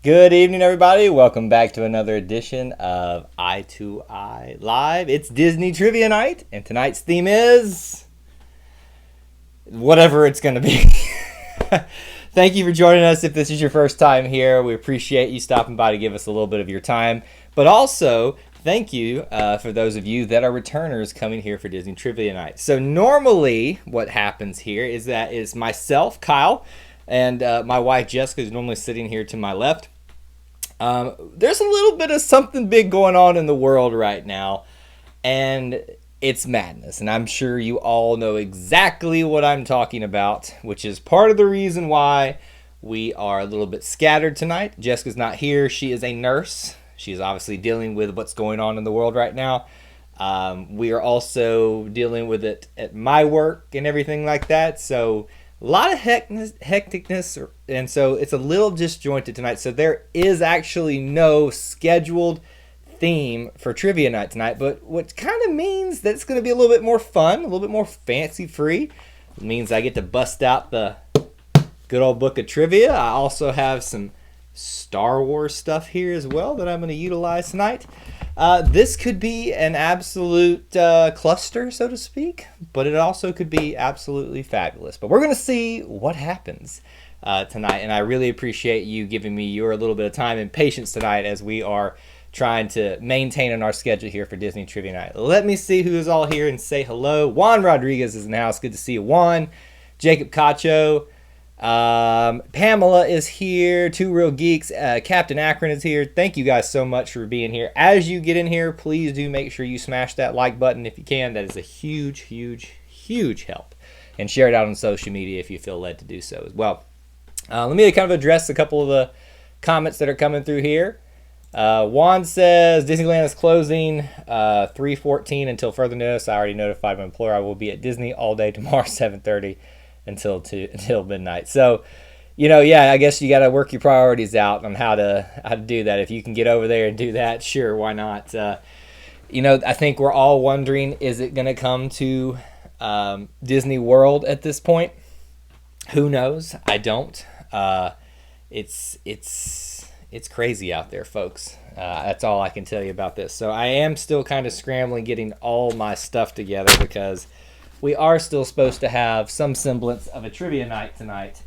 Good evening, everybody. Welcome back to another edition of Eye to Eye Live. It's Disney Trivia Night, and tonight's theme is whatever it's going to be. Thank you for joining us. If this is your first time here, we appreciate you stopping by to give us a little bit of your time. But also, thank you for those of you that are returners coming here for Disney Trivia Night. So normally what happens here is that is myself, Kyle, and my wife Jessica is normally sitting here to my left. There's a little bit of something big going on in the world right now, and it's madness. And I'm sure you all know exactly what I'm talking about, which is part of the reason why we are a little bit scattered tonight. Jessica's not here. She is a nurse. She's obviously dealing with what's going on in the world right now. We are also dealing with it at my work and everything like that. So a lot of hecticness, and so it's a little disjointed tonight. So there is actually no scheduled theme for Trivia Night tonight, but what kind of means that it's going to be a little bit more fun, a little bit more fancy-free. It means I get to bust out the good old book of trivia. I also have some Star Wars stuff here as well that I'm going to utilize tonight. This could be an absolute cluster, so to speak, but it also could be absolutely fabulous. But we're going to see what happens tonight, and I really appreciate you giving me your little bit of time and patience tonight as we are trying to maintain on our schedule here for Disney Trivia Night. Let me see who is all here and say hello. Juan Rodriguez is in the house. Good to see you, Juan. Jacob Cacho. Pamela is here. Two Real Geeks. Captain Akron is here. Thank you guys so much for being here. As you get in here, please do make sure you smash that like button if you can. That is a huge, huge, huge help. And share it out on social media if you feel led to do so as well. Let me kind of address a couple of the comments that are coming through here. Juan says Disneyland is closing 3/14 until further notice. I already notified my employer I will be at Disney all day tomorrow, 7:30 until midnight. So, I guess you got to work your priorities out on how to do that. If you can get over there and do that, sure, why not? I think we're all wondering, is it going to come to Disney World at this point? Who knows? I don't. It's crazy out there, folks. That's all I can tell you about this. So I am still kind of scrambling, getting all my stuff together because we are still supposed to have some semblance of a trivia night tonight.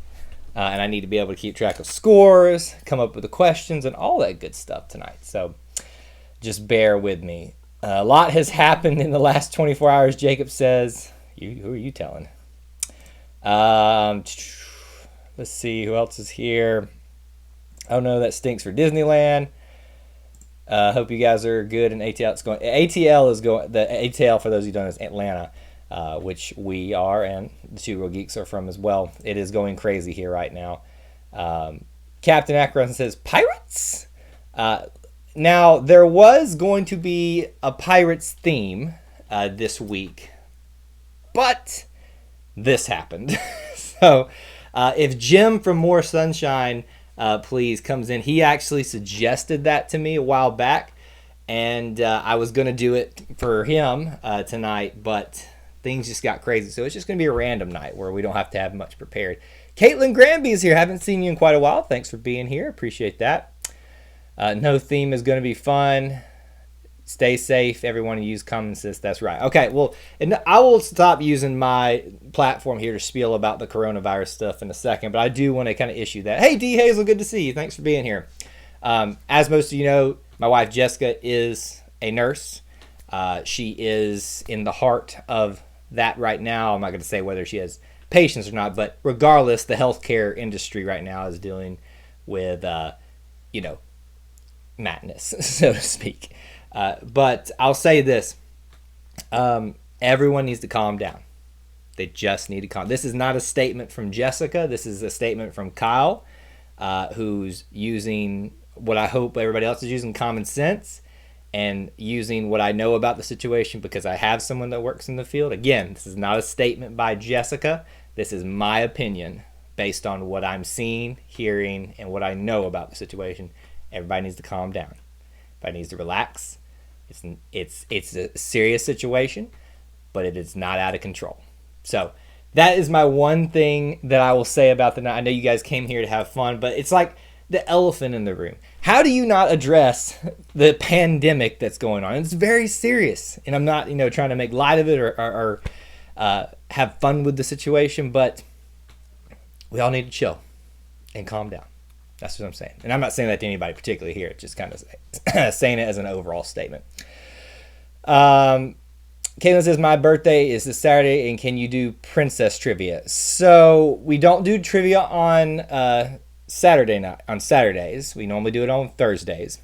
And I need to be able to keep track of scores, come up with the questions, and all that good stuff tonight. So just bear with me. A lot has happened in the last 24 hours, Jacob says. Who are you telling? Let's see, who else is here? Oh no, that stinks for Disneyland. Hope you guys are good. And ATL is going. The ATL, for those who don't know, is Atlanta, which we are, and the Two Real Geeks are from as well. It is going crazy here right now. Captain Akron says pirates. Now there was going to be a pirates theme this week, but this happened. So if Jim from More Sunshine please comes in, he actually suggested that to me a while back, and I was going to do it for him tonight, but things just got crazy. So it's just going to be a random night where we don't have to have much prepared. Caitlin Granby is here. Haven't seen you in quite a while. Thanks for being here. Appreciate that. No theme is going to be fun. Stay safe. Everyone use common sense. That's right. Okay, well, and I will stop using my platform here to spiel about the coronavirus stuff in a second, but I do want to kind of issue that. Hey, D. Hazel, good to see you. Thanks for being here. As most of you know, my wife Jessica is a nurse. She is in the heart of that right now. I'm not going to say whether she has patients or not, but regardless, the healthcare industry right now is dealing with, madness, so to speak. But I'll say this. Everyone needs to calm down. They just need to calm. This is not a statement from Jessica. This is a statement from Kyle, who's using what I hope everybody else is using, common sense, and using what I know about the situation because I have someone that works in the field. Again, this is not a statement by Jessica. This is my opinion based on what I'm seeing, hearing, and what I know about the situation. Everybody needs to calm down. Everybody needs to relax. It's a serious situation, but it is not out of control. So that is my one thing that I will say about the night. I know you guys came here to have fun, but it's like the elephant in the room. How do you not address the pandemic that's going on? It's very serious, and I'm not, trying to make light of it or have fun with the situation, but we all need to chill and calm down. That's what I'm saying. And I'm not saying that to anybody particularly here. It's just kind of saying it as an overall statement. Caitlin says, my birthday is this Saturday, and can you do princess trivia? So we don't do trivia on Saturday night. On Saturdays, we normally do it on Thursdays.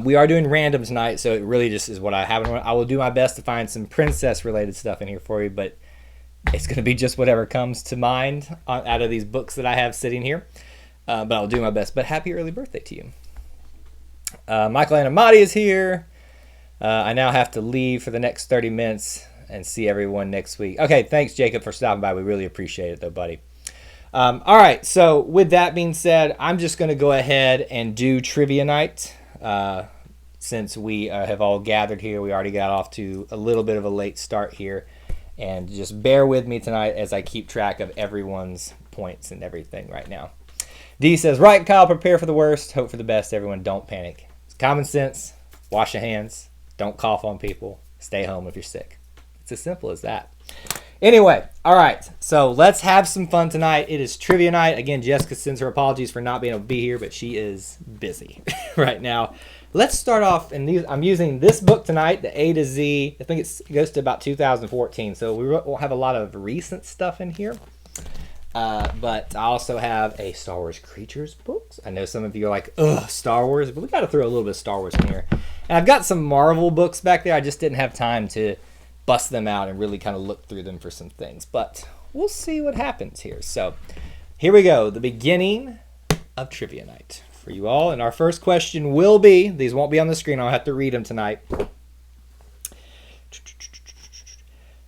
We are doing random tonight, so it really just is what I have. I will do my best to find some princess-related stuff in here for you, but it's going to be just whatever comes to mind out of these books that I have sitting here. But I'll do my best. But happy early birthday to you. Michael Anamati is here. I now have to leave for the next 30 minutes and see everyone next week. Okay, thanks, Jacob, for stopping by. We really appreciate it, though, buddy. All right, so with that being said, I'm just going to go ahead and do trivia night. Since we have all gathered here, we already got off to a little bit of a late start here. And just bear with me tonight as I keep track of everyone's points and everything right now. D says, right, Kyle, prepare for the worst, hope for the best. Everyone, don't panic. It's common sense. Wash your hands. Don't cough on people. Stay home if you're sick. It's as simple as that. Anyway, all right, so let's have some fun tonight. It is trivia night. Again, Jessica sends her apologies for not being able to be here, but she is busy right now. Let's start off, and I'm using this book tonight, the A to Z. I think it goes to about 2014, so we won't have a lot of recent stuff in here. But I also have a Star Wars Creatures books. I know some of you are like, ugh, Star Wars, but we got to throw a little bit of Star Wars in here. And I've got some Marvel books back there. I just didn't have time to bust them out and really kind of look through them for some things. But we'll see what happens here. So here we go, the beginning of Trivia Night for you all. And our first question will be, these won't be on the screen, I'll have to read them tonight.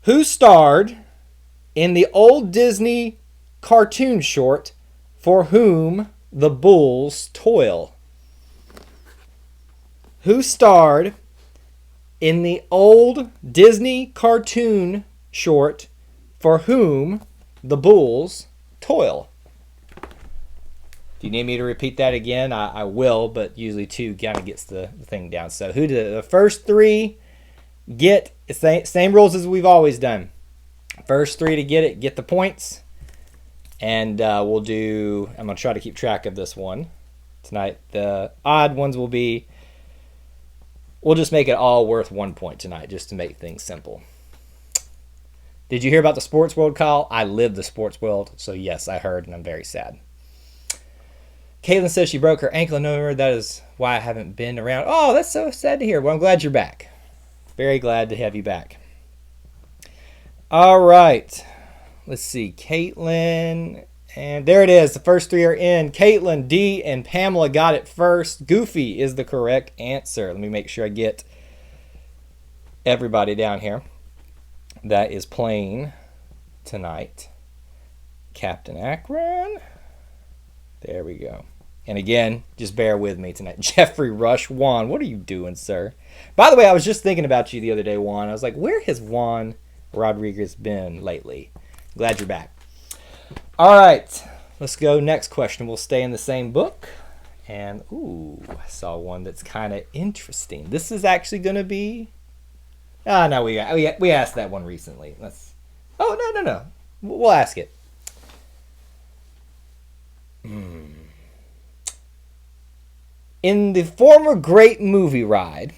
Who starred in the old Disney cartoon short, For Whom the Bulls Toil? Who starred in the old Disney cartoon short, For Whom the Bulls Toil? Do you need me to repeat that again? I will, but usually 2 kind of gets the thing down. So who did the first 3 get? Same rules as we've always done. First 3 to get the points. And I'm going to try to keep track of this one tonight. The odd ones will be, we'll just make it all worth 1 point tonight just to make things simple. Did you hear about the sports world, Kyle? I live the sports world, so yes, I heard, and I'm very sad. Caitlin says she broke her ankle in November. That is why I haven't been around. Oh, that's so sad to hear. Well, I'm glad you're back. Very glad to have you back. All right. Let's see. Caitlin. And there it is. The first 3 are in. Caitlin, D, and Pamela got it first. Goofy is the correct answer. Let me make sure I get everybody down here that is playing tonight. Captain Akron. There we go. And again, just bear with me tonight. Jeffrey Rush, Juan, what are you doing, sir? By the way, I was just thinking about you the other day, Juan. I was like, where has Juan Rodriguez been lately? Glad you're back. All right, let's go. Next question. We'll stay in the same book. And, ooh, I saw one that's kind of interesting. This is actually going to be... no, we asked that one recently. No. We'll ask it. In the former great movie ride,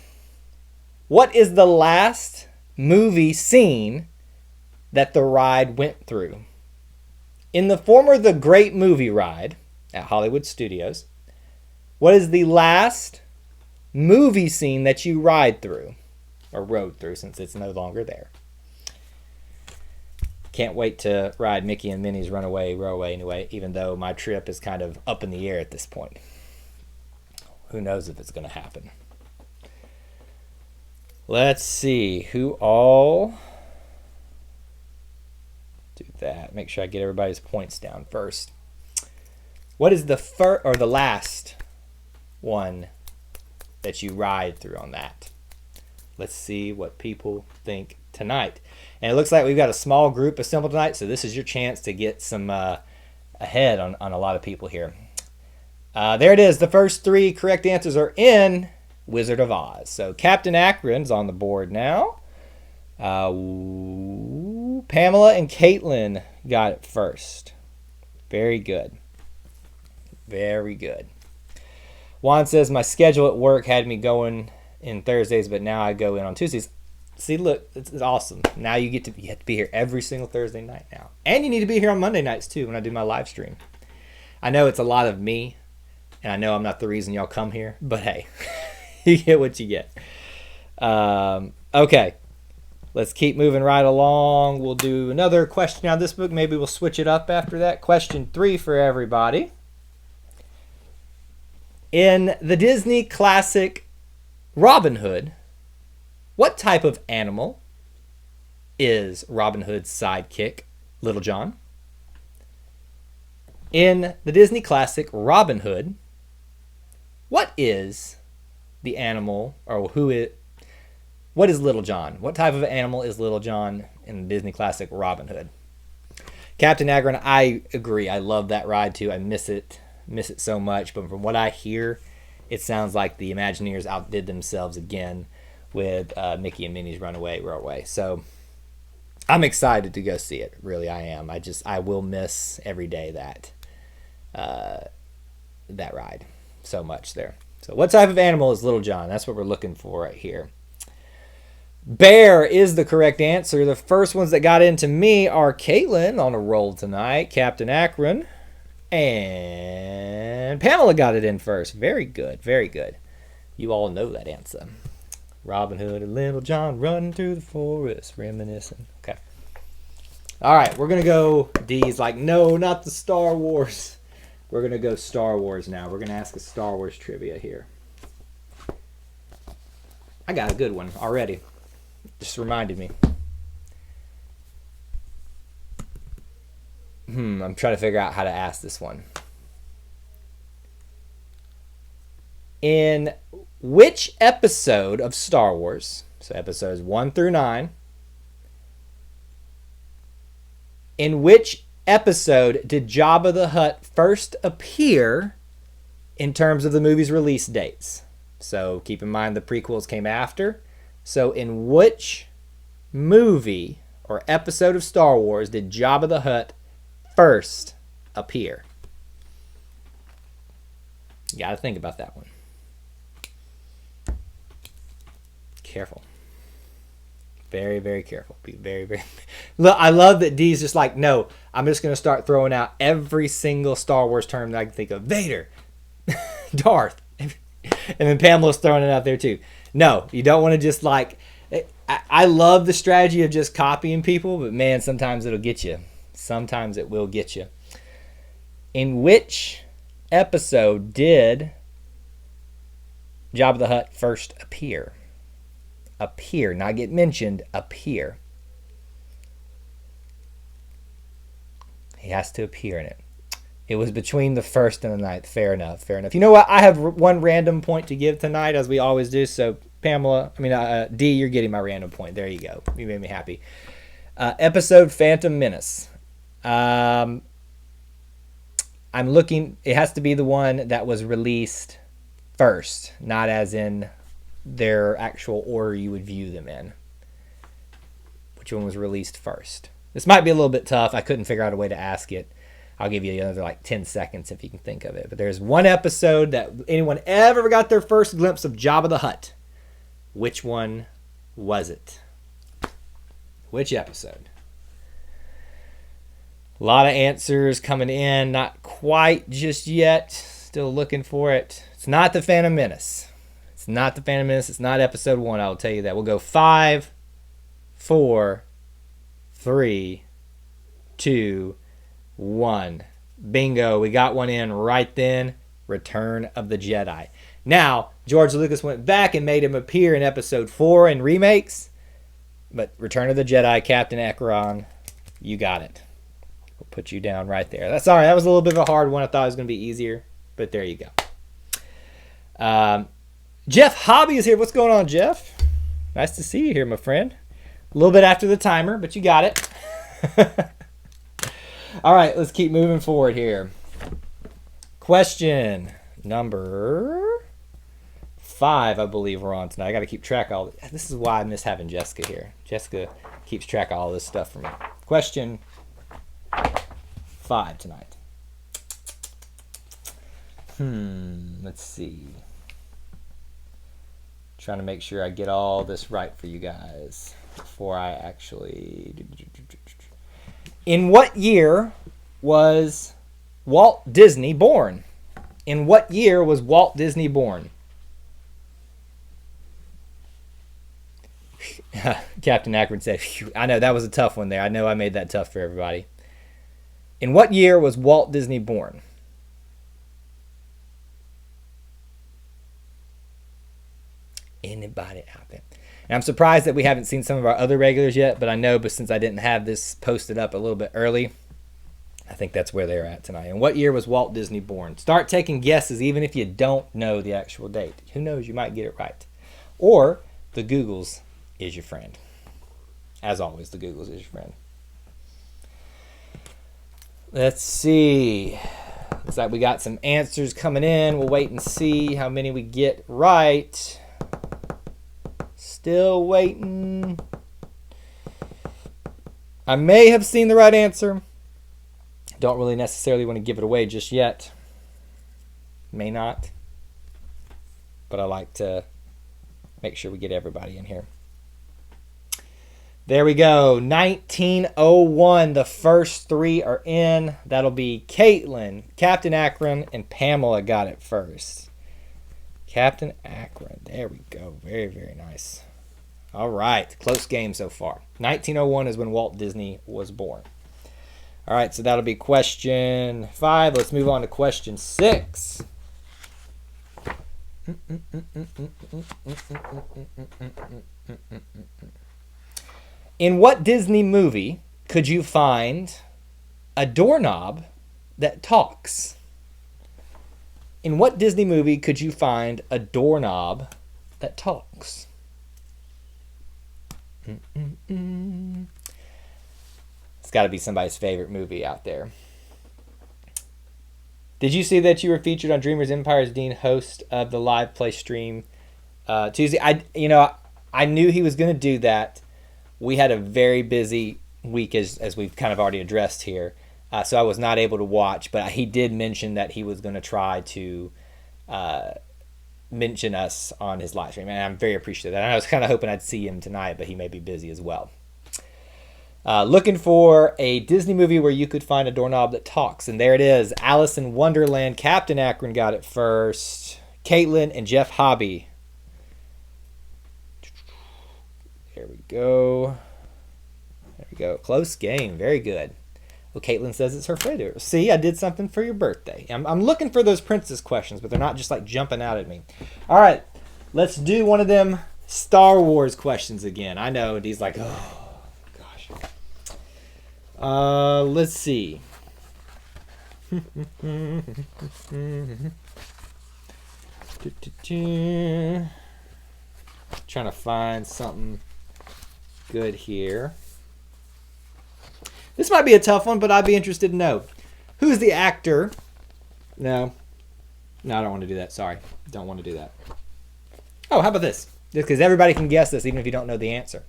what is the last movie scene that the ride went through? In the former The Great Movie Ride at Hollywood Studios, what is the last movie scene that you ride through? Or rode through, since it's no longer there. Can't wait to ride Mickey and Minnie's Runaway Railway anyway, even though my trip is kind of up in the air at this point. Who knows if it's going to happen. Let's see who all do that. Make sure I get everybody's points down first. What is the first or the last one that you ride through on that? Let's see what people think tonight. And it looks like we've got a small group assembled tonight, so this is your chance to get some ahead on a lot of people here. There it is. The first 3 correct answers are in Wizard of Oz. So Captain Akron's on the board now. Pamela and Caitlin got it first. Very good. Very good. Juan says, my schedule at work had me going in Thursdays, but now I go in on Tuesdays. See, look, it's awesome. Now you have to be here every single Thursday night now. And you need to be here on Monday nights, too, when I do my live stream. I know it's a lot of me, and I know I'm not the reason y'all come here, but hey, you get what you get. Okay, let's keep moving right along. We'll do another question. Now, this book, maybe we'll switch it up after that. Question 3 for everybody. In the Disney classic Robin Hood, what type of animal is Robin Hood's sidekick, Little John? In the Disney classic Robin Hood, what is the animal, or what is Little John? What type of animal is Little John in the Disney classic Robin Hood? Captain Agron, I agree. I love that ride too. I miss it so much. But from what I hear, it sounds like the Imagineers outdid themselves again with Mickey and Minnie's Runaway Railway. So I'm excited to go see it. Really, I am. I will miss every day that ride so much there. So what type of animal is Little John? That's what we're looking for right here. Bear is the correct answer. The first ones that got into me are Caitlin on a roll tonight, Captain Akron, and Pamela got it in first. Very good, very good. You all know that answer. Robin Hood and Little John running through the forest, reminiscing. Okay. All right, we're going to go, D's like, no, not the Star Wars. We're going to go Star Wars now. We're going to ask a Star Wars trivia here. I got a good one already. Just reminded me. I'm trying to figure out how to ask this one. In which episode of Star Wars, so episodes 1 through 9, in which episode did Jabba the Hutt first appear in terms of the movie's release dates? So keep in mind the prequels came after. So in which movie or episode of Star Wars did Jabba the Hutt first appear? You got to think about that one. Careful. Very, very careful. Be very, very... Look, I love that D's just like, no, I'm just going to start throwing out every single Star Wars term that I can think of. Vader. Darth. And then Pamela's throwing it out there too. No, you don't want to just like... I love the strategy of just copying people, but man, sometimes it'll get you. Sometimes it will get you. In which episode did Jabba the Hutt first appear? Appear, not get mentioned, appear. He has to appear in it. It was between the 1st and the 9th. Fair enough, fair enough. You know what? I have one random point to give tonight, as we always do. So, D, you're getting my random point. There you go. You made me happy. Episode Phantom Menace. I'm looking. It has to be the one that was released first, not as in their actual order you would view them in. Which one was released first? This might be a little bit tough. I couldn't figure out a way to ask it. I'll give you another like 10 seconds if you can think of it. But there's one episode that anyone ever got their first glimpse of Jabba the Hutt. Which one was it? Which episode? A lot of answers coming in. Not quite just yet. Still looking for it. It's not the Phantom Menace. It's not the Phantom Menace. It's not episode 1. I'll tell you that. We'll go 5, 4, 3, 2, 1. Bingo. We got one in right then. Return of the Jedi. Now, George Lucas went back and made him appear in episode 4 in remakes. But Return of the Jedi, Captain Ekron, you got it. We'll put you down right there. That's all right. That was a little bit of a hard one. I thought it was going to be easier. But there you go. Jeff Hobby is here. What's going on, Jeff? Nice to see you here, my friend. A little bit after the timer, but you got it. All right, let's keep moving forward here. Question number 5, I believe we're on tonight. I got to keep track of all this. This is why I miss having Jessica here. Jessica keeps track of all this stuff for me. Question 5 tonight. Let's see. Trying to make sure I get all this right for you guys before I actually... In what year was Walt Disney born? In what year was Walt Disney born? Captain Akron said, I know, that was a tough one there. I know I made that tough for everybody. In what year was Walt Disney born? Anybody out there? And I'm surprised that we haven't seen some of our other regulars yet, but I know, but since I didn't have this posted up a little bit early, I think that's where they're at tonight. And what year was Walt Disney born? Start taking guesses even if you don't know the actual date. Who knows, you might get it right. Or the Googles is your friend. As always, the Googles is your friend. Let's see. Looks like we got some answers coming in. We'll wait and see how many we get right. Still waiting. I may have seen the right answer. Don't really necessarily want to give it away just yet. May not. But I like to make sure we get everybody in here. There we go. 1901. The first 3 are in. That'll be Caitlin, Captain Akron, and Pamela got it first. Captain Akron. There we go. Very, very nice. All right. Close game so far. 1901 is when Walt Disney was born. All right. So that'll be question 5. Let's move on to question 6. In what Disney movie could you find a doorknob that talks? In what Disney movie could you find a doorknob that talks? It's got to be somebody's favorite movie out there. Did you see that you were featured on Dreamers Empire's Dean, host of the live play stream Tuesday? I knew he was going to do that. We had a very busy week, as we've kind of already addressed here. So I was not able to watch, but he did mention that he was going to try to mention us on his live stream, and I'm very appreciative of that. And I was kind of hoping I'd see him tonight, but he may be busy as well. Looking for a Disney movie where you could find a doorknob that talks, and there it is. Alice in Wonderland. Captain Akron got it first. Caitlin and Jeff Hobby. There we go. There we go. Close game. Very good. Well, Caitlin says it's her favorite. See, I did something for your birthday. I'm looking for those princess questions, but they're not just like jumping out at me. All right, let's do one of them Star Wars questions again. I know, and he's like, oh, gosh. Let's see. Trying to find something good here. This might be a tough one, but I'd be interested to know. Who's the actor? No, I don't want to do that. Sorry. Don't want to do that. Oh, how about this? Because everybody can guess this, even if you don't know the answer.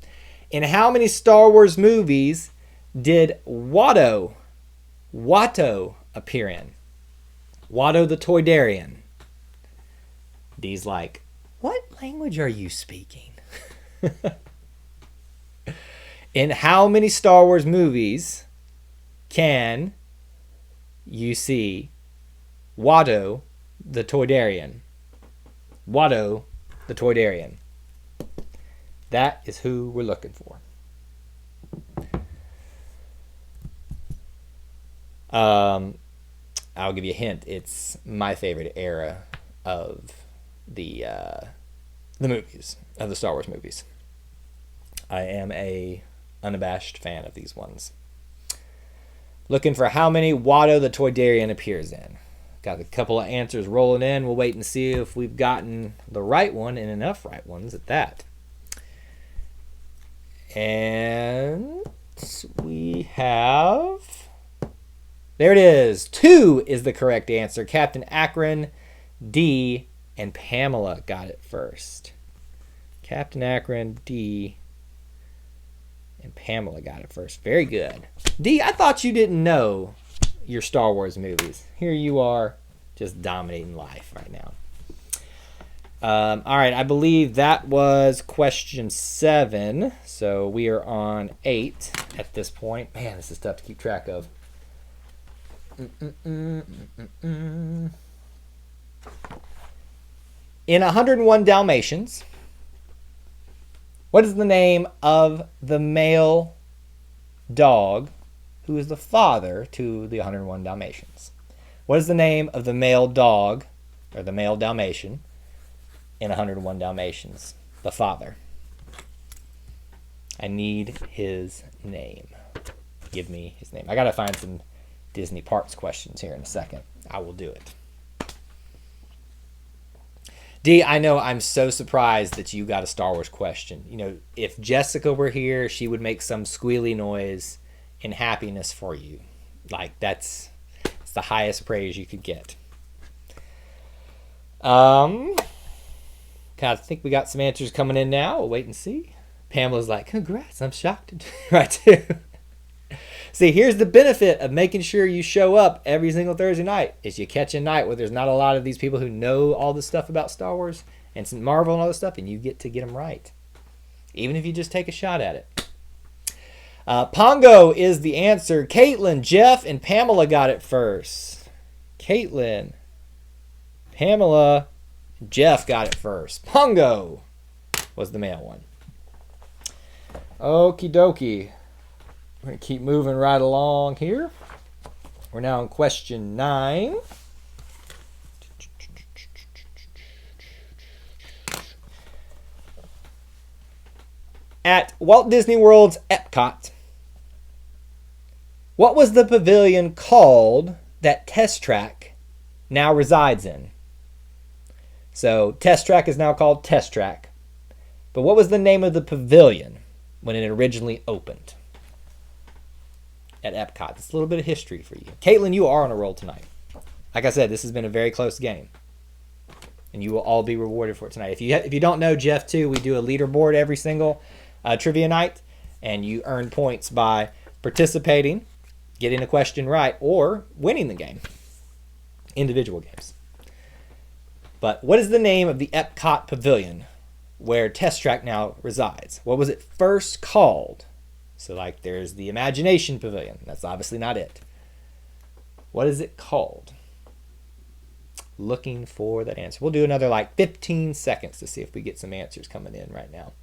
In how many Star Wars movies did Watto appear in? Watto the Toydarian. D's like, what language are you speaking? In how many Star Wars movies can you see Watto the Toydarian? Watto the Toydarian. That is who we're looking for. I'll give you a hint. It's my favorite era of the movies, of the Star Wars movies. I am a unabashed fan of these ones. Looking for how many Watto the Toydarian appears in. Got a couple of answers rolling in. We'll wait and see if we've gotten the right one and enough right ones at that. And we have... There it is. 2 is the correct answer. Captain Akron D, and Pamela got it first. Captain Akron, D, and Pamela got it first. Very good. D, I thought you didn't know your Star Wars movies. Here you are, just dominating life right now. All right, I believe that was question 7. So we are on 8 at this point. Man, this is tough to keep track of. In 101 Dalmatians, what is the name of the male dog who is the father to the 101 Dalmatians? What is the name of the male dog, or the male Dalmatian, in 101 Dalmatians? The father. I need his name. Give me his name. I gotta find some Disney Parks questions here in a second. I will do it. D, I know I'm so surprised that you got a Star Wars question. You know, if Jessica were here, she would make some squealy noise in happiness for you. Like, it's the highest praise you could get. I think we got some answers coming in now. We'll wait and see. Pamela's like, congrats, I'm shocked. Right, too. See, here's the benefit of making sure you show up every single Thursday night, is you catch a night where there's not a lot of these people who know all the stuff about Star Wars and some Marvel and all this stuff, and you get to get them right. Even if you just take a shot at it. Pongo is the answer. Caitlin, Jeff, and Pamela got it first. Caitlin, Pamela, Jeff got it first. Pongo was the male one. Okie dokie. We're going to keep moving right along here. We're now on question 9. At Walt Disney World's Epcot, what was the pavilion called that Test Track now resides in? So Test Track is now called Test Track. But what was the name of the pavilion when it originally opened at Epcot? It's a little bit of history for you. Caitlin, you are on a roll tonight. Like I said, this has been a very close game. And you will all be rewarded for it tonight. If you don't know Jeff, too, we do a leaderboard every single trivia night. And you earn points by participating, getting a question right, or winning the game. Individual games. But what is the name of the Epcot Pavilion where Test Track now resides? What was it first called? So, like, there's the Imagination Pavilion. That's obviously not it. What is it called? Looking for that answer. We'll do another, 15 seconds to see if we get some answers coming in right now.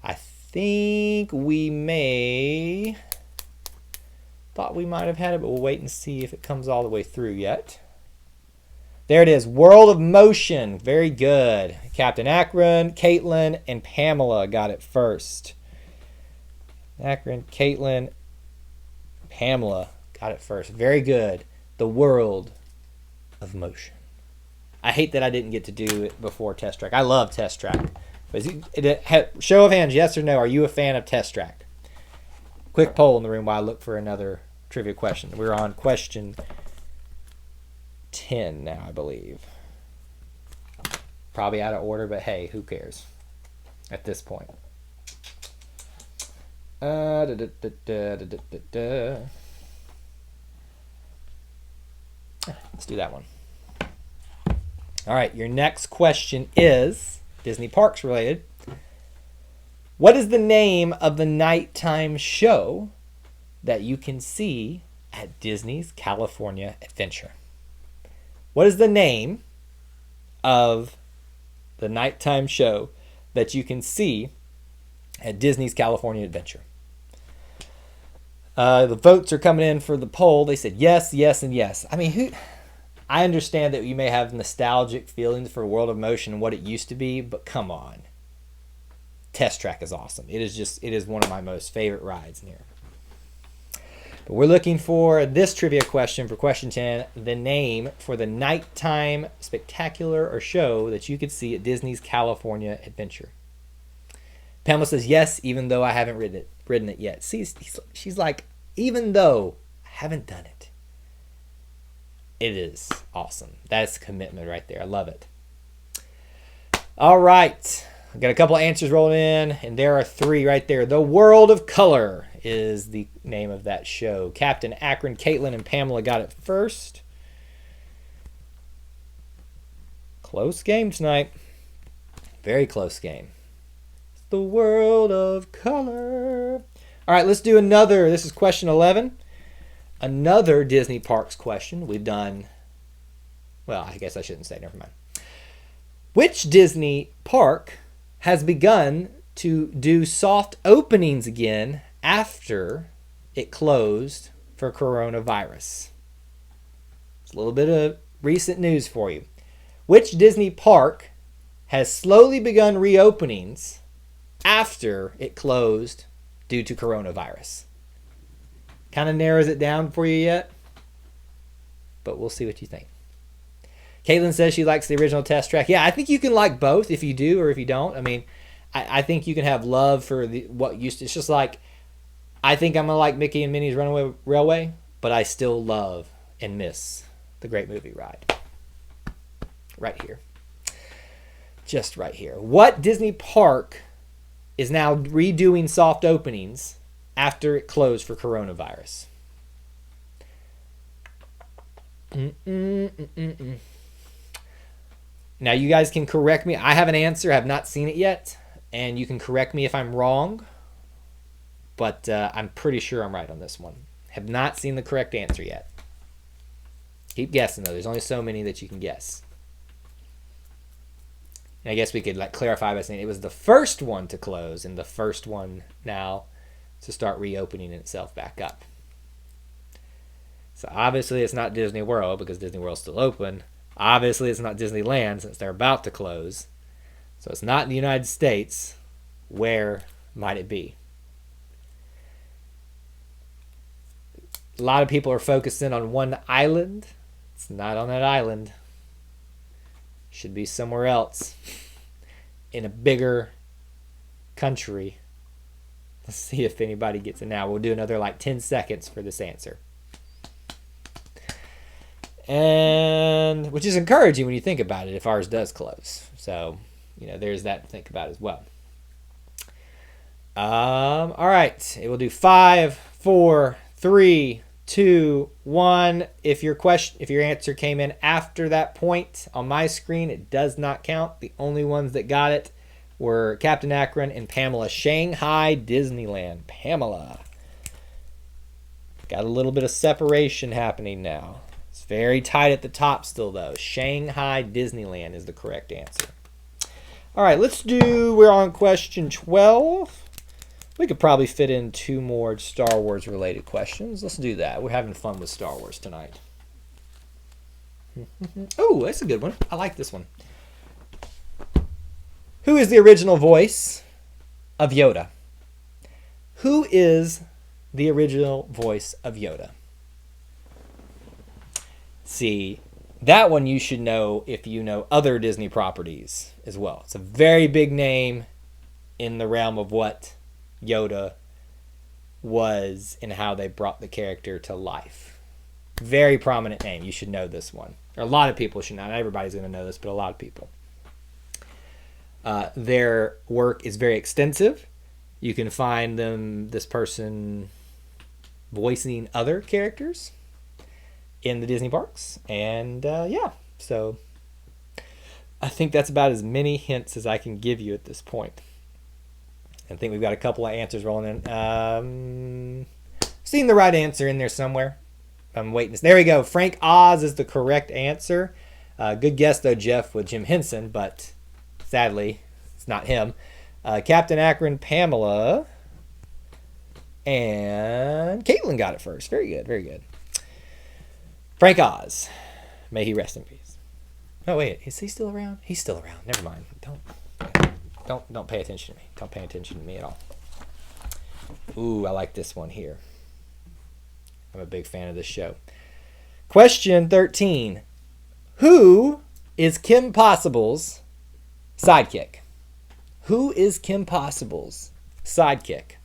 I think we may... Thought we might have had it, but we'll wait and see if it comes all the way through yet. There it is. World of Motion. Very good. Captain Akron, Caitlin, and Pamela got it first. Akron, Caitlin, Pamela got it first. Very good. The World of Motion. I hate that I didn't get to do it before Test Track. I love Test Track. But show of hands, yes or no, are you a fan of Test Track? Quick poll in the room while I look for another trivia question. We're on question 10 now, I believe. Probably out of order, but hey, who cares at this point? Let's do that one. All right, your next question is Disney Parks related. What is the name of the nighttime show that you can see at Disney's California Adventure? What is the name of the nighttime show that you can see at Disney's California Adventure? The votes are coming in for the poll. They said yes, yes, and yes. I mean, I understand that you may have nostalgic feelings for World of Motion and what it used to be, but come on. Test Track is awesome. It is one of my most favorite rides in here. But we're looking for this trivia question for question 10, the name for the nighttime spectacular or show that you could see at Disney's California Adventure. Pamela says yes, even though I haven't ridden it yet. See, she's like, even though I haven't done it. It is awesome. That's commitment right there. I love it. All right. I've got a couple of answers rolling in, and there are 3 right there. The World of Color is the name of that show. Captain Akron, Caitlin, and Pamela got it first. Close game tonight. Very close game. It's the World of Color. All right, let's do another. This is question 11. Another Disney Parks question. We've done, well, I guess I shouldn't say. Never mind. Which Disney park has begun to do soft openings again after it closed for coronavirus? It's a little bit of recent news for you. Which Disney park has slowly begun reopenings after it closed due to coronavirus? Kind of narrows it down for you yet, but we'll see what you think. Caitlin says she likes the original Test Track. Yeah, I think you can like both if you do or if you don't. I mean, I think you can have love for what used to. It's just like, I think I'm going to like Mickey and Minnie's Runaway Railway, but I still love and miss the Great Movie Ride. Right here. Just right here. What Disney park is now redoing soft openings after it closed for coronavirus? Now, you guys can correct me. I have an answer. I have not seen it yet. And you can correct me if I'm wrong. But I'm pretty sure I'm right on this one. Have not seen the correct answer yet. Keep guessing, though. There's only so many that you can guess. And I guess we could clarify by saying it was the first one to close and the first one now to start reopening itself back up. So obviously it's not Disney World because Disney World's still open. Obviously it's not Disneyland since they're about to close. So it's not in the United States. Where might it be? A lot of people are focusing on one island. It's not on that island. Should be somewhere else. In a bigger country. Let's see if anybody gets it now. We'll do another 10 seconds for this answer. And which is encouraging when you think about it if ours does close. So, there's that to think about as well. All right. It will do 5, 4, 3, 2, 1. If your answer came in after that point on my screen, it does not count. The only ones that got it were Captain Akron and Pamela. Shanghai Disneyland. Pamela. Got a little bit of separation happening now. It's very tight at the top still, though. Shanghai Disneyland is the correct answer. All right, we're on question 12. We could probably fit in 2 more Star Wars related questions. Let's do that. We're having fun with Star Wars tonight. Oh, that's a good one. I like this one. Who is the original voice of Yoda? Who is the original voice of Yoda? See, that one you should know if you know other Disney properties as well. It's a very big name in the realm of what Yoda was and how they brought the character to life. Very prominent name. You should know this one. Or a lot of people should know. Not everybody's going to know this, but a lot of people. Their work is very extensive. You can find this person voicing other characters in the Disney parks. And so I think that's about as many hints as I can give you at this point. I think we've got a couple of answers rolling in. Seen the right answer in there somewhere. I'm waiting. There we go. Frank Oz is the correct answer. Good guess, though, Jeff, with Jim Henson, but sadly, it's not him. Captain Akron, Pamela, and Caitlin got it first. Very good, very good. Frank Oz. May he rest in peace. Oh, wait. Is he still around? He's still around. Never mind. Don't pay attention to me. Don't pay attention to me at all. Ooh, I like this one here. I'm a big fan of this show. Question 13. Who is Kim Possible's sidekick? Who is Kim Possible's sidekick?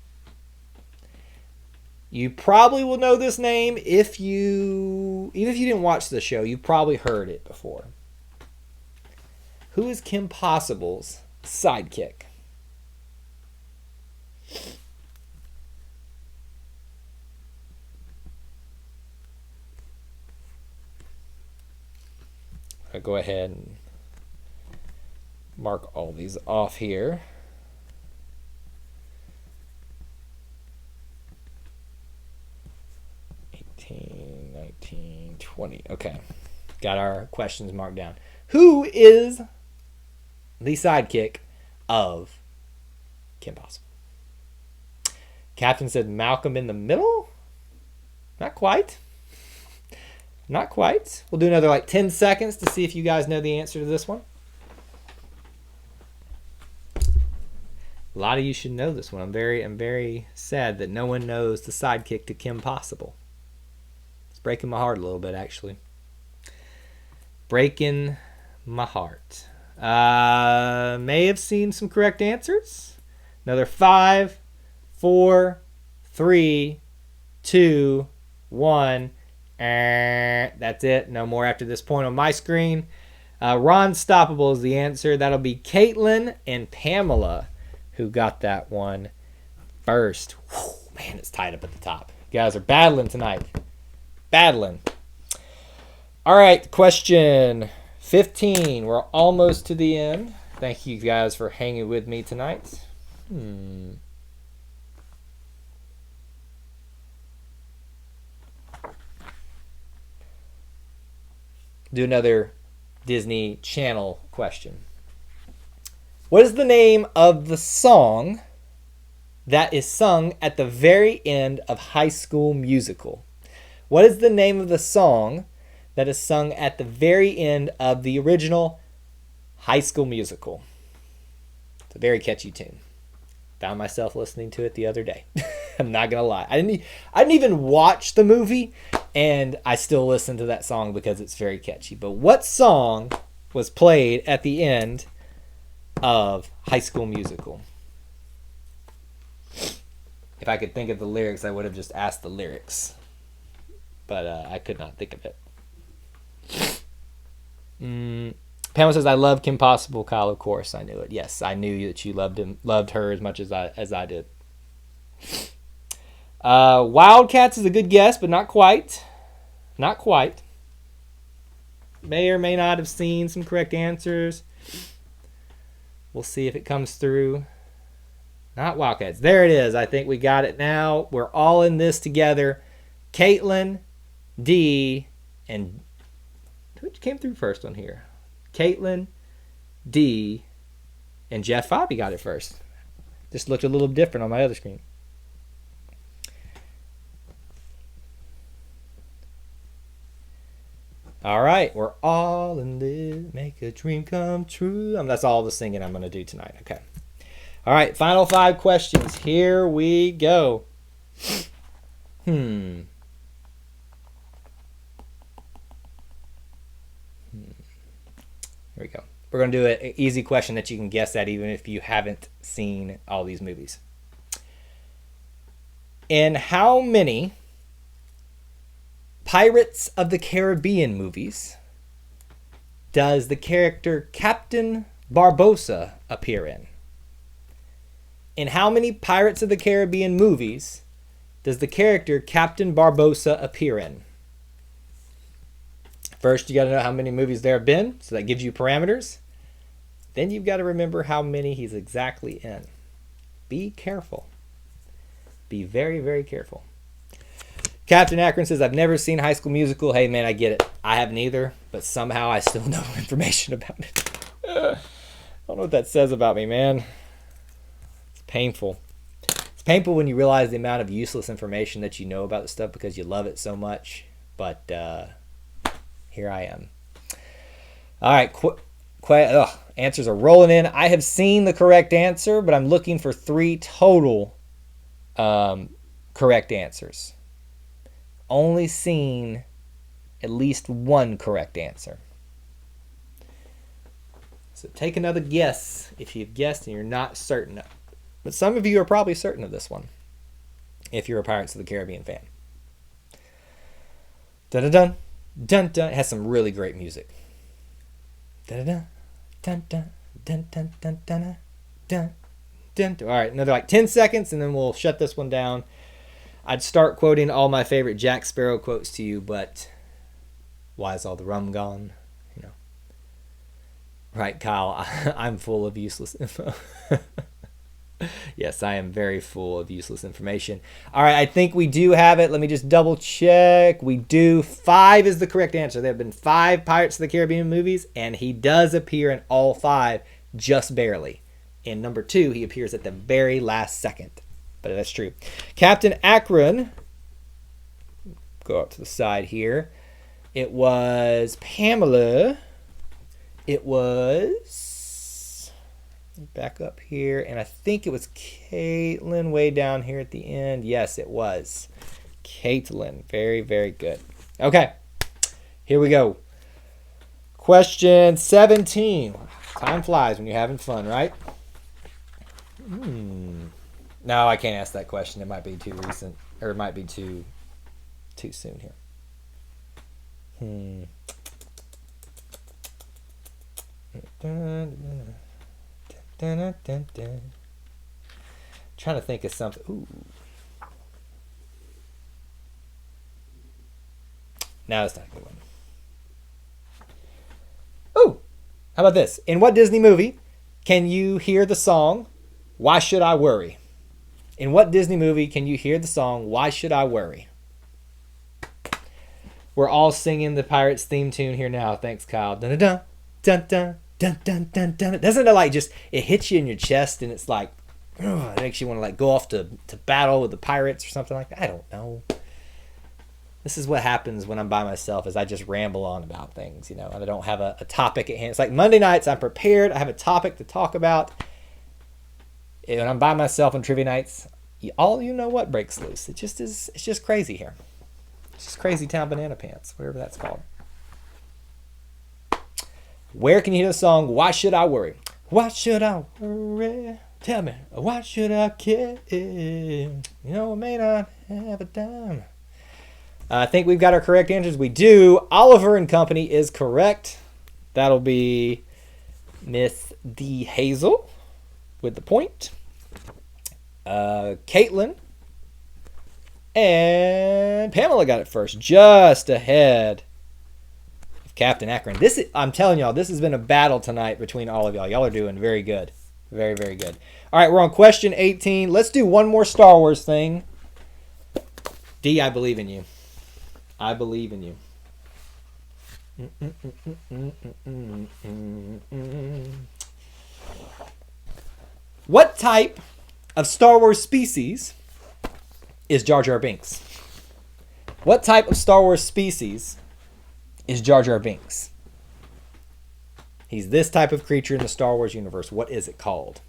You probably will know this name even if you didn't watch the show, you probably heard it before. Who is Kim Possible's sidekick? I'll go ahead and mark all these off here. 18, 19, 20. Okay. Got our questions marked down. Who is the sidekick of Kim Possible? Captain said Malcolm in the Middle? Not quite. Not quite. We'll do another like 10 seconds to see if you guys know the answer to this one. A lot of you should know this one. I'm very sad that no one knows the sidekick to Kim Possible. It's breaking my heart a little bit, actually. Breaking my heart. May have seen some correct answers. Another 5, 4, 3, 2, 1. That's it. No more after this point on my screen. Ron Stoppable is the answer. That'll be Caitlin and Pamela who got that one first. Whew, man, it's tied up at the top. You guys are battling tonight. Battling. All right, question 15. We're almost to the end. Thank you guys for hanging with me tonight. Do another Disney Channel question. What is the name of the song that is sung at the very end of High School Musical? What is the name of the song that is sung at the very end of the original High School Musical? It's a very catchy tune. Found myself listening to it the other day. I'm not gonna lie. I didn't even watch the movie, and I still listen to that song because it's very catchy. But what song was played at the end of High School Musical? If I could think of the lyrics, I would have just asked the lyrics. But I could not think of it. Pamela says, I love Kim Possible. Kyle, of course, I knew it. Yes, I knew that you loved her as much as I did. Wildcats is a good guess, but not quite. Not quite. May or may not have seen some correct answers. We'll see if it comes through. Not Wildcats. There it is. I think we got it now. We're all in this together. Caitlin, D, and who came through first on here? Caitlin, D, and Jeff Fabi got it first. Just looked a little different on my other screen. All right, we're all in this. Make a dream come true. That's all the singing I'm going to do tonight. Okay. All right, final 5 questions. Here we go. Here we go. We're going to do an easy question that you can guess at even if you haven't seen all these movies. In how many Pirates of the Caribbean movies does the character Captain Barbossa appear in? In how many Pirates of the Caribbean movies does the character Captain Barbossa appear in? First, you got to know how many movies there have been, so that gives you parameters. Then you've got to remember how many he's exactly in. Be careful. Be very, very careful. Captain Akron says, I've never seen High School Musical. Hey, man, I get it. I haven't either, but somehow I still know information about it. I don't know what that says about me, man. It's painful. It's painful when you realize the amount of useless information that you know about the stuff because you love it so much. But here I am. All right, answers are rolling in. I have seen the correct answer, but I'm looking for 3 total correct answers. Only seen at least 1 correct answer. So take another guess if you've guessed and you're not certain of it. But some of you are probably certain of this one. if you're a Pirates of the Caribbean fan. Dun dun dun dun dun. It has some really great music. Dun dun dun dun dun dun dun dun dun dun. All right, another like 10 seconds, and then we'll shut this one down. I'd start quoting all my favorite Jack Sparrow quotes to you, but why is all the rum gone? You know, right, Kyle? I'm full of useless info. Yes, I am very full of useless information. All right, I think we do have it. Let me just double check. We do. 5 is the correct answer. There have been 5 Pirates of the Caribbean movies, and he does appear in all 5, just barely. In number 2, he appears at the very last second. But that's true. Captain Akron, go up to the side here. It was Pamela. It was... back up here, and I think it was Caitlin way down here at the end. Yes, it was Caitlin. Very, very good. Okay, here we go. Question 17. Time flies when you're having fun, right? No, I can't ask that question. It might be too recent, or it might be too soon here. Dun, dun, dun, dun. Trying to think of something. Ooh. Now it's not a good one. Ooh. How about this? In what Disney movie can you hear the song Why Should I Worry? In what Disney movie can you hear the song Why Should I Worry? We're all singing the Pirates theme tune here now. Thanks, Kyle. Dun dun dun dun. Dun, dun, dun, dun. Doesn't it like just, it hits you in your chest and it's like, it makes you want to like go off to battle with the pirates or something like that? I don't know. This is what happens when I'm by myself, is I just ramble on about things, and I don't have a topic at hand. It's like Monday nights, I'm prepared. I have a topic to talk about. And when I'm by myself on trivia nights, you know what breaks loose. It's just crazy here. It's just crazy town banana pants, whatever that's called. Where can you hear the song, Why Should I Worry? Why should I worry? Tell me, why should I care? I may not have a dime. I think we've got our correct answers. We do. Oliver and Company is correct. That'll be Miss D. Hazel with the point. Caitlin and Pamela got it first, just ahead. Captain Akron. I'm telling y'all, this has been a battle tonight between all of y'all. Y'all are doing very good. Very, very good. All right, we're on question 18. Let's do one more Star Wars thing. D, I believe in you. I believe in you. What type of Star Wars species is Jar Jar Binks? What type of Star Wars species is Jar Jar Binks? He's this type of creature in the Star Wars universe. What is it called?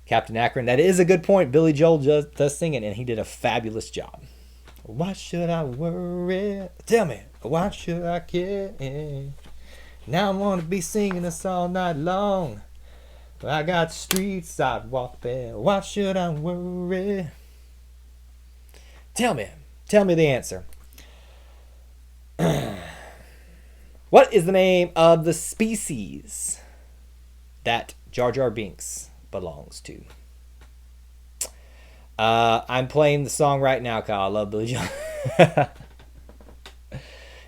Captain Akron, that is a good point. Billy Joel does sing it, and he did a fabulous job. Why should I worry? Tell me, why should I care? Now I'm going to be singing this all night long. I got streets I'd walk there. Why should I worry? Tell me the answer. What is the name of the species that Jar Jar Binks belongs to? I'm playing the song right now, Kyle. I love Billy Joel.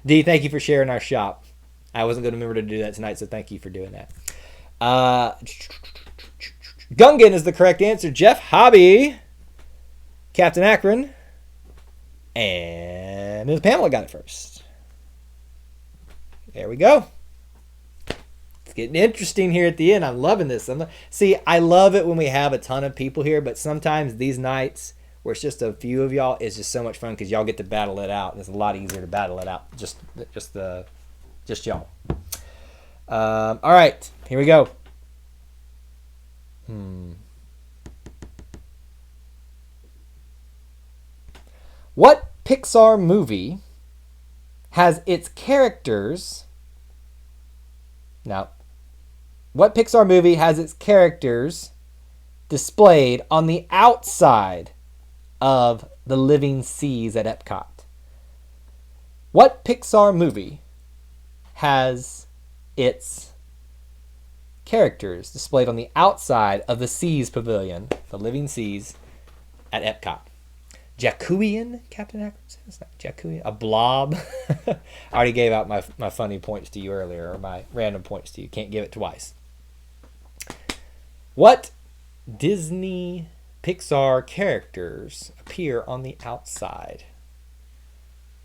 D, thank you for sharing our shop. I wasn't going to remember to do that tonight, so thank you for doing that. Gungan is the correct answer. Jeff Hobby, Captain Akron, and Ms. Pamela got it first. There we go. It's getting interesting here at the end. I'm loving this. I love it when we have a ton of people here, but sometimes these nights where it's just a few of y'all is just so much fun because y'all get to battle it out. It's a lot easier to battle it out. Just y'all. All right, here we go. What Pixar movie has its characters... Now, what Pixar movie has its characters displayed on the outside of the living seas at Epcot. What Pixar movie has its characters displayed on the outside of the Seas Pavilion, the living seas, at Epcot? Jacqueline, Captain Akron says. It's not Jacqueline. A blob. I already gave out my funny points to you earlier, or my random points to you. Can't give it twice. What Disney Pixar characters appear on the outside?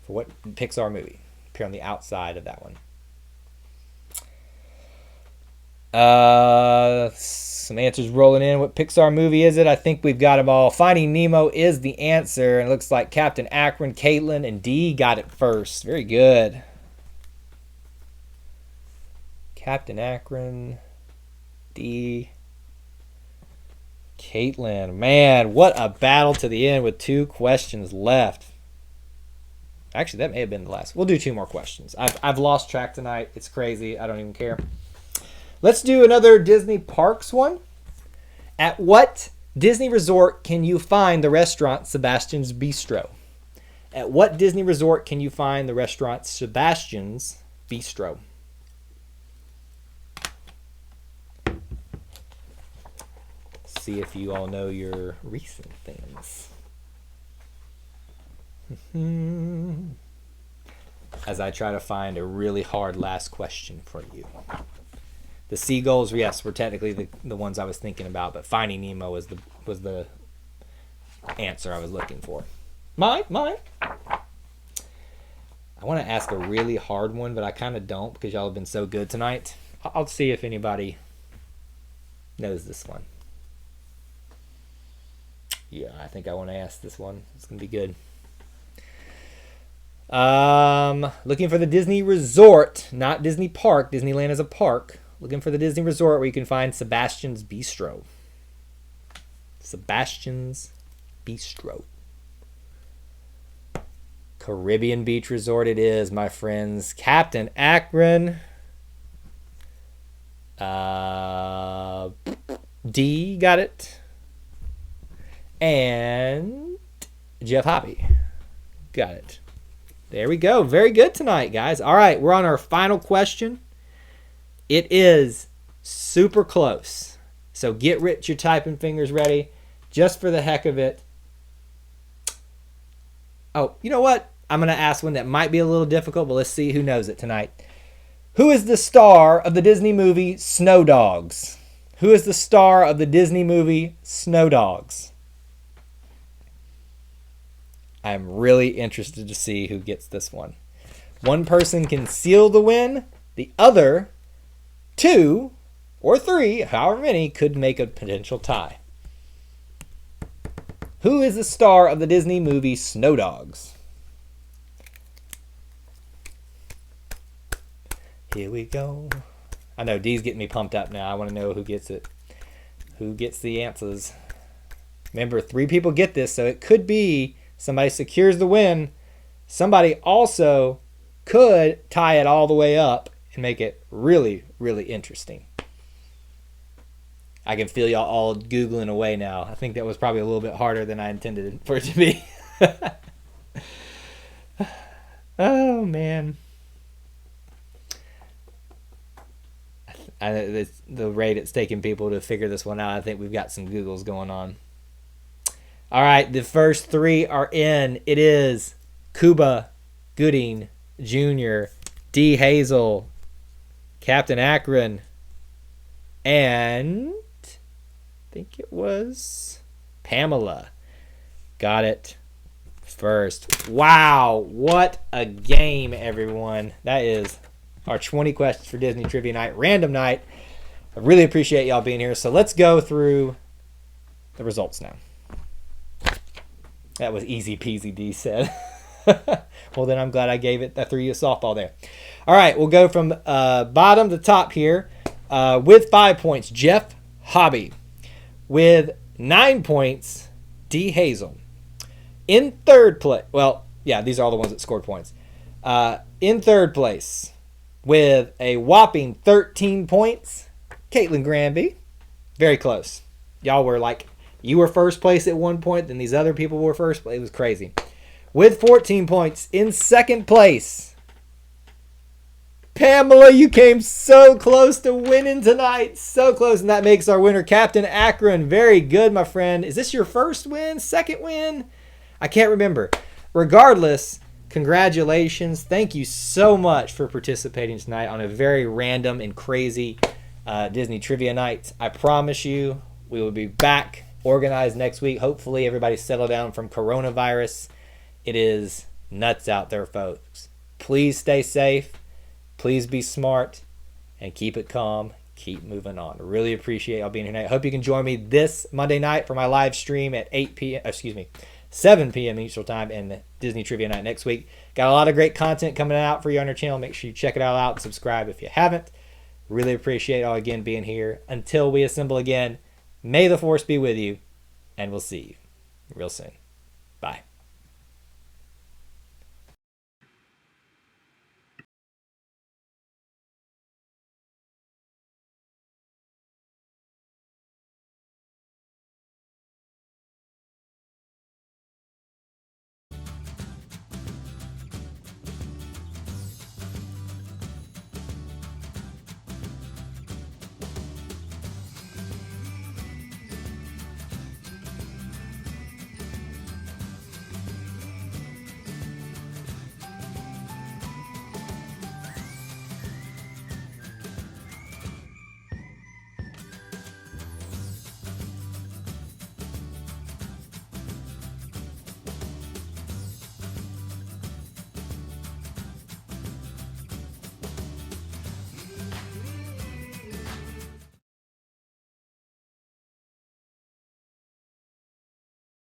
For what Pixar movie appear on the outside of that one? Some answers rolling in. What Pixar movie is it? I think we've got them all. Finding Nemo is the answer. And it looks like Captain Akron, Caitlin, and Dee got it first. Very good. Captain Akron, Dee, Caitlin. Man, what a battle to the end with 2 questions left. Actually, that may have been the last. We'll do 2 more questions. I've lost track tonight. It's crazy. I don't even care. Let's do another Disney Parks one. At what Disney resort can you find the restaurant Sebastian's Bistro? At what Disney resort can you find the restaurant Sebastian's Bistro? See if you all know your recent things. As I try to find a really hard last question for you. The seagulls, yes, were technically the ones I was thinking about, but Finding Nemo was the answer I was looking for. Mine. I want to ask a really hard one, but I kind of don't because y'all have been so good tonight. I'll see if anybody knows this one. Yeah, I think I want to ask this one. It's going to be good. Looking for the Disney resort, not Disney park. Disneyland is a park. Looking for the Disney resort where you can find Sebastian's Bistro. Sebastian's Bistro. Caribbean Beach Resort it is, my friends. Captain Akron. D got it. And Jeff Hobby got it. There we go. Very good tonight, guys. All right, we're on our final question. It is super close. So get your typing fingers ready just for the heck of it. Oh, you know what? I'm going to ask one that might be a little difficult, but let's see who knows it tonight. Who is the star of the Disney movie Snow Dogs? Who is the star of the Disney movie Snow Dogs? I'm really interested to see who gets this one. One person can seal the win. The other 2 or 3, however many, could make a potential tie. Who is the star of the Disney movie Snow Dogs? Here we go. I know Dee's getting me pumped up now. I want to know who gets it. Who gets the answers? Remember, 3 people get this, so it could be somebody secures the win. Somebody also could tie it all the way up and make it really, really interesting. I can feel y'all all Googling away now. I think that was probably a little bit harder than I intended for it to be. Oh, man. The rate it's taking people to figure this one out, I think we've got some Googles going on. All right, the first 3 are in. It is Cuba Gooding Jr., D. Hazel, Captain Akron, and I think it was Pamela. Got it first. Wow, what a game, everyone. That is our 20 questions for Disney Trivia Night, random night. I really appreciate y'all being here. So let's go through the results now. That was easy peasy, D said. Well, then I'm glad I threw you a softball there. All right, we'll go from bottom to top here. With 5 points, Jeff Hobby. With 9 points, D. Hazel. In third place, well, yeah, these are all the ones that scored points. In third place, with a whopping 13 points, Caitlin Granby. Very close. Y'all were like You were first place at one point, then these other people were first place. It was crazy. With 14 points in second place, Pamela, you came so close to winning tonight. So close. And that makes our winner, Captain Akron. Very good, my friend. Is this your first win? Second win? I can't remember. Regardless, congratulations. Thank you so much for participating tonight on a very random and crazy Disney trivia night. I promise you we will be back organized next week. Hopefully everybody's settled down from coronavirus. It is nuts out there, folks. Please stay safe. Please be smart and keep it calm. Keep moving on. Really appreciate y'all being here tonight. Hope you can join me this Monday night for my live stream at 7 p.m. Eastern Time and Disney Trivia Night next week. Got a lot of great content coming out for you on our channel. Make sure you check it all out and subscribe if you haven't. Really appreciate y'all again being here. Until we assemble again, may the force be with you, and we'll see you real soon. Bye.